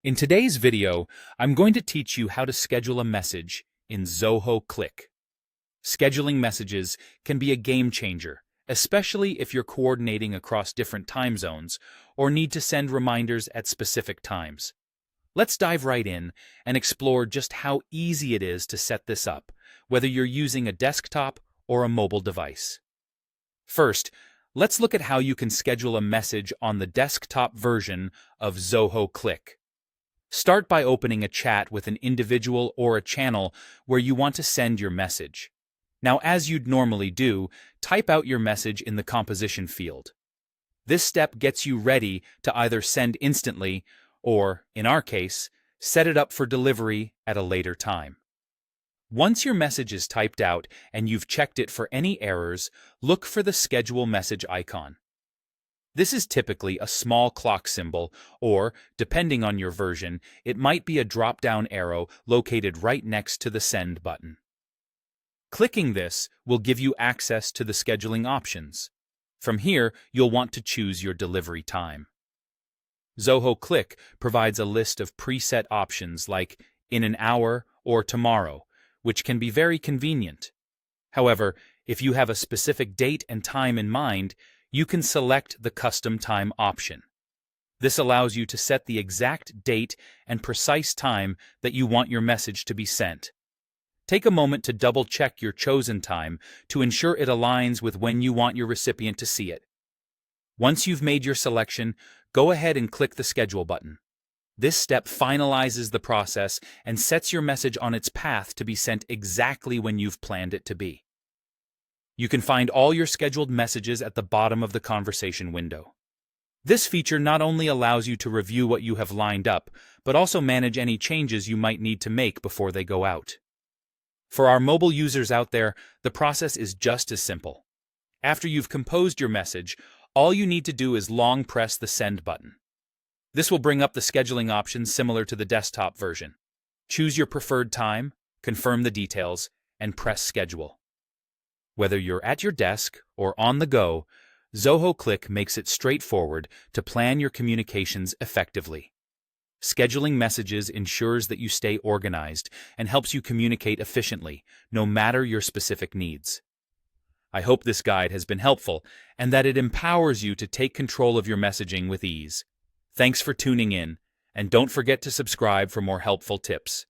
In today's video, I'm going to teach you how to schedule a message in Zoho Cliq. Scheduling messages can be a game changer, especially if you're coordinating across different time zones or need to send reminders at specific times. Let's dive right in and explore just how easy it is to set this up, whether you're using a desktop or a mobile device. First, let's look at how you can schedule a message on the desktop version of Zoho Cliq. Start by opening a chat with an individual or a channel where you want to send your message. Now, as you'd normally do, type out your message in the composition field. This step gets you ready to either send instantly or, in our case, set it up for delivery at a later time. Once your message is typed out and you've checked it for any errors, look for the schedule message icon. This is typically a small clock symbol, or, depending on your version, it might be a drop-down arrow located right next to the Send button. Clicking this will give you access to the scheduling options. From here, you'll want to choose your delivery time. Zoho Cliq provides a list of preset options like in an hour or tomorrow, which can be very convenient. However, if you have a specific date and time in mind, you can select the custom time option. This allows you to set the exact date and precise time that you want your message to be sent. Take a moment to double-check your chosen time to ensure it aligns with when you want your recipient to see it. Once you've made your selection, go ahead and click the Schedule button. This step finalizes the process and sets your message on its path to be sent exactly when you've planned it to be. You can find all your scheduled messages at the bottom of the conversation window. This feature not only allows you to review what you have lined up, but also manage any changes you might need to make before they go out. For our mobile users out there, the process is just as simple. After you've composed your message, all you need to do is long press the Send button. This will bring up the scheduling options similar to the desktop version. Choose your preferred time, confirm the details, and press Schedule. Whether you're at your desk or on the go, Zoho Cliq makes it straightforward to plan your communications effectively. Scheduling messages ensures that you stay organized and helps you communicate efficiently, no matter your specific needs. I hope this guide has been helpful and that it empowers you to take control of your messaging with ease. Thanks for tuning in, and don't forget to subscribe for more helpful tips.